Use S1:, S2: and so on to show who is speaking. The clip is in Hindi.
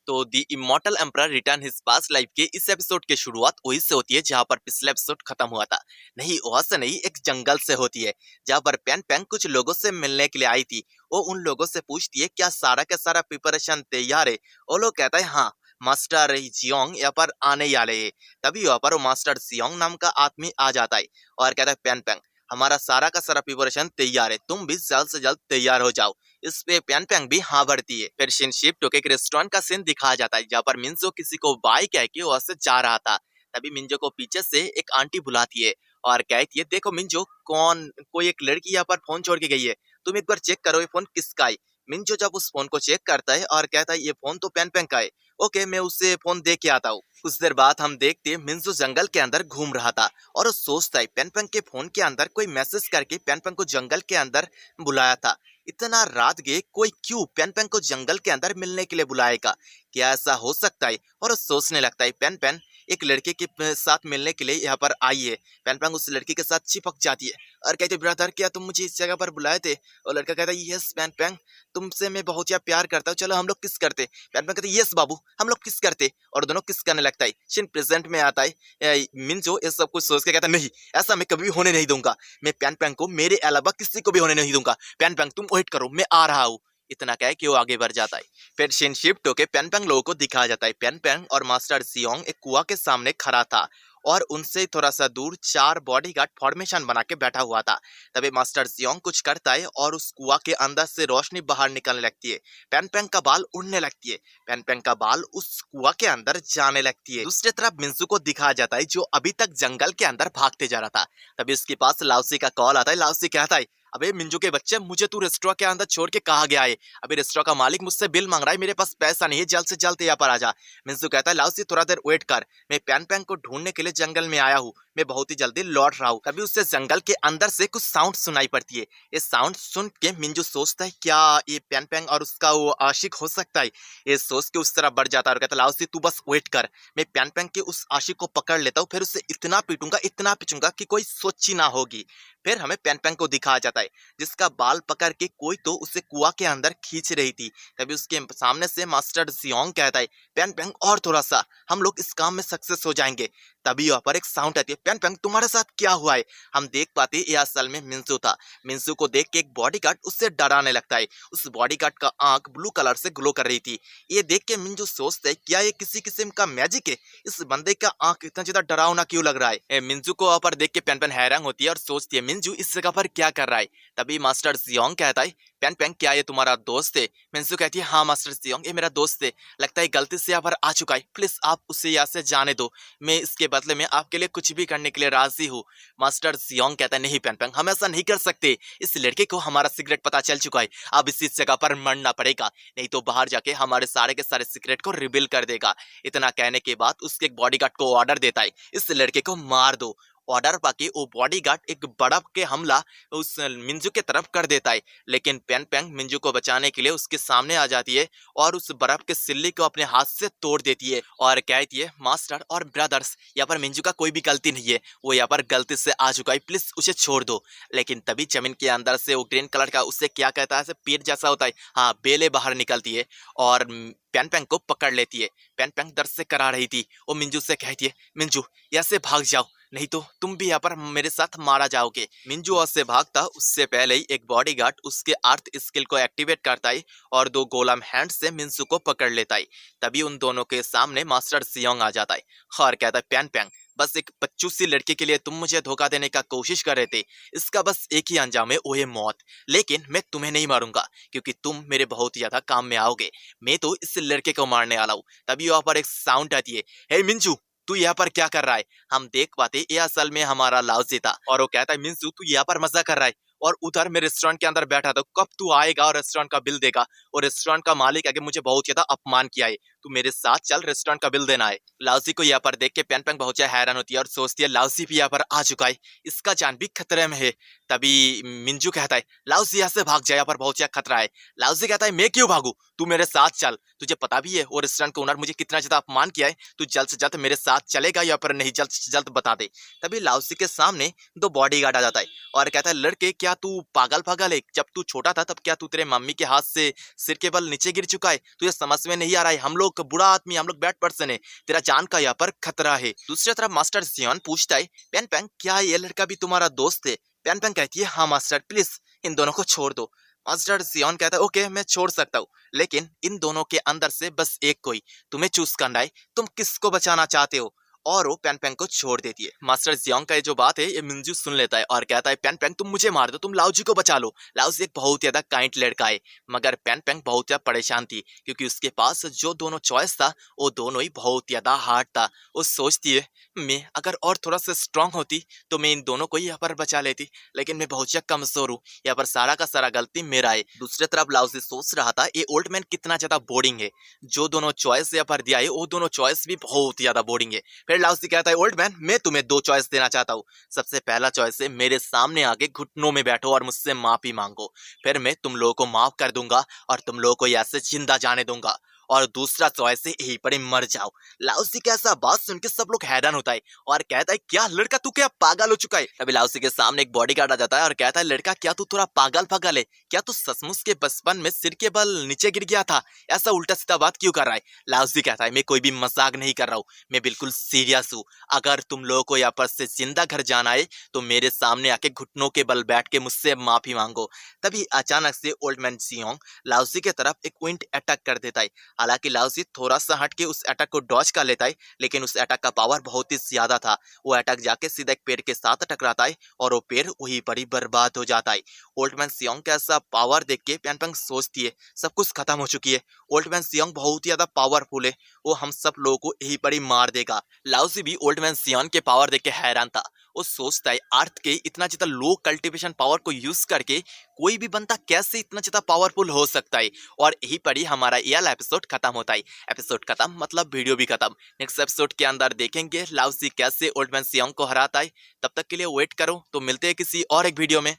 S1: तो the immortal emperor return his past life के इस एपिसोड की शुरुआत वहीं से होती है जहां पर पिछला एपिसोड खत्म हुआ था। नहीं, वहां से नहीं, एक जंगल से होती है जहां पर पेन पेन कुछ लोगों से मिलने के लिए आई थी। वो उन लोगों से पूछती है क्या सारा का सारा प्रिपरेशन तैयार है। वो लोग कहता है हाँ, मास्टर जियोंग यहाँ पर आने ही वाले है। तभी वहां पर वो मास्टर जियोंग नाम का आदमी आ जाता है और कहता है पेन पेन, हमारा सारा का सारा प्रिपरेशन तैयार है, तुम भी जल्द से जल्द तैयार हो जाओ। इस पे पेन पेंग भी हाँ भरती है। फिर शिनशिप टोके एक रेस्टोरेंट का सीन दिखाया जाता है जहाँ पर मिंजो किसी को बाय कह के वहां से जा रहा था। तभी मिंजो को पीछे से एक आंटी बुलाती है और कहती है देखो मिंजो, कोई एक लड़की यहाँ पर फोन छोड़ के गई है, तुम एक बार चेक करो ये फोन किसका है। मिंजो जब उस फोन को चेक करता है और कहता है ये फोन तो पेन पेंग का है। ओके, मैं उससे फोन दे के आता हूँ। कुछ देर बाद हम देखते हैं मिंजो जंगल के अंदर घूम रहा था और वो सोचता है पेन पेंग के फोन के अंदर कोई मैसेज करके पेन पेंग को जंगल के अंदर बुलाया था। इतना रात गए कोई क्यों पेन पेन को जंगल के अंदर मिलने के लिए बुलाएगा, क्या ऐसा हो सकता है। और वो सोचने लगता है पेन पेन एक लड़के के साथ मिलने के लिए यहाँ पर आई है। पेन पेन उस लड़की के साथ चिपक जाती है और कहते ब्रदर क्या तुम मुझे इस जगह पर बुलाए थे। और लड़का कहता है यस पेन पेन, तुमसे मैं बहुत ज्यादा प्यार करता हूँ, चलो हम लोग किस करते। पेन पेन कहते यस बाबू हम लोग किस करते, और दोनों किस करने लगता है। शिन प्रेजेंट में आता है। मिंजो ये सब कुछ सोच के कहता नहीं, ऐसा मैं कभी भी होने नहीं दूंगा, मैं पेन पेन को मेरे अलावा किसी को भी होने नहीं दूंगा। पेन पेन तुम वेट करो, मैं आ रहा हूँ। इतना कह के वो आगे बढ़ जाता है। फिर शिनशिप टोके पेन पेन लोगों को दिखाया जाता है। पेन पेन और मास्टर जियोंग एक कुआं के सामने खड़ा था और उनसे थोड़ा सा दूर 4 बॉडीगार्ड फॉर्मेशन बना के बैठा हुआ था। तभी मास्टर जियोंग कुछ करता है और उस कुआं के अंदर से रोशनी बाहर निकलने लगती है। पेन पेन का बाल उड़ने लगती है, पेन पेन का बाल उस कुआं के अंदर जाने लगती है। दूसरी तरफ मिंजू को दिखाया जाता है जो अभी तक जंगल के अंदर भागते जा रहा था। तभी उसके पास लाउसी का कॉल आता है। लाउसी कहता है अबे मिंजू के बच्चे, मुझे तू रेस्टोरेंट के अंदर छोड़ के कहा गया है। अभी रेस्टोरेंट का मालिक मुझसे बिल मांग रहा है, मेरे पास पैसा नहीं है, जल्द से जल्द यहाँ पर आ जा। मिंजू कहता है लाउसी थोड़ा देर वेट कर, मैं पेन पेन को ढूंढने के लिए जंगल में आया हूँ, मैं बहुत ही जल्दी लौट रहा हूँ। तभी उससे जंगल के अंदर से कुछ साउंड सुनाई पड़ती है। ये साउंड सुन के मिंजू सोचता है क्या ये पेन पेन और उसका वो आशिक हो सकता है। ये सोच के उस तरफ बढ़ जाता है और कहता है लाउसी तू बस वेट कर, मैं पेन पेन के उस आशिक को पकड़ लेता हूँ, फिर उससे इतना पीटूंगा इतना पीटूंगा कि कोई सोची ना होगी। फिर हमें पेन पेन को दिखाया जाता है जिसका बाल पकड़ के कोई तो उसे कुआं के अंदर खींच रही थी। तभी उसके सामने से मास्टर जियोंग कहता है पेन पेन और थोड़ा सा, हम लोग इस काम में सक्सेस हो जाएंगे। तभी वहां पर एक साउंड आती है पेन पेन तुम्हारे साथ क्या हुआ है। हम देख पाते हैं ये असल में मिंजू था। मिंजू को देख के एक बॉडीगार्ड उससे डराने लगता है। उस बॉडीगार्ड का आंख ब्लू कलर से ग्लो कर रही थी। ये देख के मिंजू सोचता है क्या ये किसी किस्म का मैजिक है, इस बंदे का आंख इतना ज्यादा डरावना क्यों लग रहा है। मिंजू को वहां पर देख के पेन पेन हैरान होती है और सोचती है मिंजू इस जगह पर क्या कर रहा है। तभी मास्टर जियोंग कहता है पेन पेन क्या ये तुम्हारा दोस्त है। मिंजू कहती है हाँ मास्टर जियोंग ये मेरा दोस्त है, लगता है गलती से यहाँ पर आ चुका है, प्लीज आप उसे यहाँ से जाने दो, मैं इसके बदले में आपके लिए कुछ भी करने के लिए राजी हूँ। मास्टर जियोंग कहता है नहीं पेन पेन हम ऐसा नहीं कर सकते, इस लड़के को हमारा सीक्रेट पता चल चुका है, अब इसी जगह पर मरना पड़ेगा, नहीं तो बाहर जाके हमारे सारे के सारे सीक्रेट को रिवील कर देगा। इतना कहने के बाद उसके एक बॉडीगार्ड को ऑर्डर देता है इस लड़के को मार दो। ऑर्डर पाके वो बॉडीगार्ड एक बर्फ के हमला उस मिंजू के तरफ कर देता है, लेकिन पेन पेन मिंजू को बचाने के लिए उसके सामने आ जाती है और उस बर्फ के सिल्ली को अपने हाथ से तोड़ देती है और कहती है मास्टर और ब्रदर्स यहाँ पर मिंजू का कोई भी गलती नहीं है, वो यहाँ पर गलती से आ चुका है, प्लीज उसे छोड़ दो। लेकिन तभी जमीन के अंदर से वो ग्रीन कलर का उससे क्या कहता है पेट जैसा होता है, हाँ बेले बाहर निकलती है और पेन पेन को पकड़ लेती है। पेन पेन दर्द से करा रही थी, वो मिंजू से कहती है मिंजू यहाँ से भाग जाओ, नहीं तो तुम भी यहाँ पर मेरे साथ मारा जाओगे। मिंजू वहां से भागता उससे पहले ही एक बॉडीगार्ड उसके अर्थ स्किल को एक्टिवेट करता है और 2 गोलम हैंड से मिंजू को पकड़ लेता है। तभी उन दोनों के सामने मास्टर जियोंग आ जाता है और कहता है पेन पेन बस एक बच्चू सी लड़की के लिए तुम मुझे धोखा देने का कोशिश कर रहे थे, इसका बस एक ही अंजाम है वो है मौत, लेकिन मैं तुम्हें नहीं मारूंगा क्योंकि तुम मेरे बहुत ही ज्यादा काम में आओगे, मैं तो इस लड़के को मारने वाला हूँ। तभी वहां पर एक साउंड आती है हे मिंजू तू यहाँ पर क्या कर रहा है। हम देख पाते ये असल में हमारा लाउजी था और वो कहता है मिंजू तू यहाँ पर मजा कर रहा है और उधर मैं रेस्टोरेंट के अंदर बैठा था, कब तू आएगा और रेस्टोरेंट का बिल देगा। और रेस्टोरेंट का मालिक आगे मुझे बहुत ज्यादा अपमान किया है, तू मेरे साथ चल रेस्टोरेंट का बिल देना है। लाउजी को यहाँ पर देख के पेन पेन बहुत ज्यादा हैरान होती है और सोचती है लाउजी भी यहाँ पर आ चुका है, इसका जान भी खतरे में है। तभी मिंजू कहता है लाउजी यहाँ से भाग जाए, यहाँ पर बहुत ज्यादा खतरा है। लाउजी कहता है मैं क्यों भागू, तू मेरे साथ चल, तुझे पता भी है वो रेस्टोरेंट का ओनर मुझे कितना ज्यादा अपमान किया है, तू जल्द से जल्द मेरे साथ चलेगा या पर नहीं, जल्द से जल्द बता दे। तभी लाउजी के सामने 2 बॉडीगार्ड आ जाता है और कहता है लड़के क्या तू पागल पागल है, जब तू छोटा था तब क्या तू तेरे मम्मी के हाथ से सिर के बल नीचे गिर चुका है, तुझे समझ में नहीं आ रहा है हम लोग लोग बुरा आदमी, हम लोग बैड पर्सन है, तेरा जान का यहाँ पर खतरा है। दूसरी तरफ मास्टर जियोन पूछता है पेन पेंग क्या ये लड़का भी तुम्हारा दोस्त है? पेन पेंग कहती है हाँ मास्टर, प्लीज इन दोनों को छोड़ दो। मास्टर जियोन कहता है ओके मैं छोड़ सकता हूँ, लेकिन इन दोनों के अंदर से बस एक कोई तुम्हें चूज करना है, तुम किसको बचाना चाहते हो? और वो पेन पेंग को छोड़ देती है। मास्टर जियोंग का ये जो बात है ये मिंजू सुन लेता है और कहता है पेन पेंग तुम मुझे मार दो, तुम लाओजी को बचा लो। लाओजी एक बहुत ज्यादा काइंड लड़का है, मगर पेन पेंग बहुत ज्यादा परेशान थी क्योंकि उसके पास जो दोनों चॉइस था वो दोनों ही बहुत ज्यादा हार्ड था। वो सोचती है मैं अगर और थोड़ा सा स्ट्रांग होती तो मैं इन दोनों को ही यहाँ पर बचा लेती, लेकिन मैं बहुत ज्यादा कमजोर हूँ, यहाँ पर सारा का सारा गलती मेरा है। दूसरी तरफ लाओजी सोच रहा था ये ओल्ड मैन कितना ज्यादा बोरिंग है, जो दोनों चॉइस यहाँ पर दिया है वो दोनों चॉइस भी बहुत ज्यादा बोरिंग है। फिर लाओजी कहता है ओल्ड मैन मैं तुम्हें दो चॉइस देना चाहता हूँ। सबसे पहला चॉइस है मेरे सामने आके घुटनों में बैठो और मुझसे माफी मांगो, फिर मैं तुम लोगों को माफ कर दूंगा और तुम लोगों को यहाँ से जिंदा जाने दूंगा। और दूसरा चॉइस है यहीं पर ही मर जाओ। लाओसी की ऐसा बात सुन के सब लोग हैरान होता है और कहता है क्या लड़का तू क्या पागल हो चुका है? अभी लाओसी के सामने एक बॉडीगार्ड आ जाता है और कहता है लड़का क्या तू थोड़ा पागल पागल है क्या? तू सचमुच के बचपन में सिर के बल नीचे गिर गया था? ऐसा उल्टा सीधा बात क्यों कर रहा है? लाओसी कहता है मैं कोई भी मजाक नहीं कर रहा हूँ, मैं बिल्कुल सीरियस हूँ। अगर तुम लोगों को यहाँ पर से जिंदा घर जाना है तो मेरे सामने आके घुटनों के बल बैठ के मुझसे माफी मांगो। तभी अचानक से ओल्ड मैन जियोंग लाओसी की तरफ एक विंड अटैक कर देता है। हालांकि लाओसी थोड़ा सा हट के उस अटैक को डॉज कर लेता है, लेकिन उस अटैक का पावर बहुत ही ज्यादा था। वो अटैक जाके सीधा एक पेड़ के साथ टकराता है और वो पेड़ वहीं पर ही बर्बाद हो जाता है। ओल्ड मैन जियोंग का ऐसा पावर देख के पेन पेंग सोचती है सब कुछ खत्म हो चुकी है, ओल्ड मैन जियोंग बहुत ही ज्यादा पावरफुल है, वो हम सब लोगों को यहीं पर ही मार देगा। लाओसी भी ओल्ड मैन जियोंग के पावर देख के हैरान था। वो सोचता है अर्थ के इतना ज्यादा लो कल्टीवेशन पावर को यूज करके कोई भी बंदा कैसे इतना ज्यादा पावरफुल हो सकता है। और यहीं पर ही हमारा ये वाला एपिसोड खत्म होता है। एपिसोड खत्म मतलब वीडियो भी खत्म। नेक्स्ट एपिसोड के अंदर देखेंगे लाओसी कैसे ओल्ड मैन जियोंग को हराता है। तब तक के लिए वेट करो, तो मिलते हैं किसी और एक वीडियो में।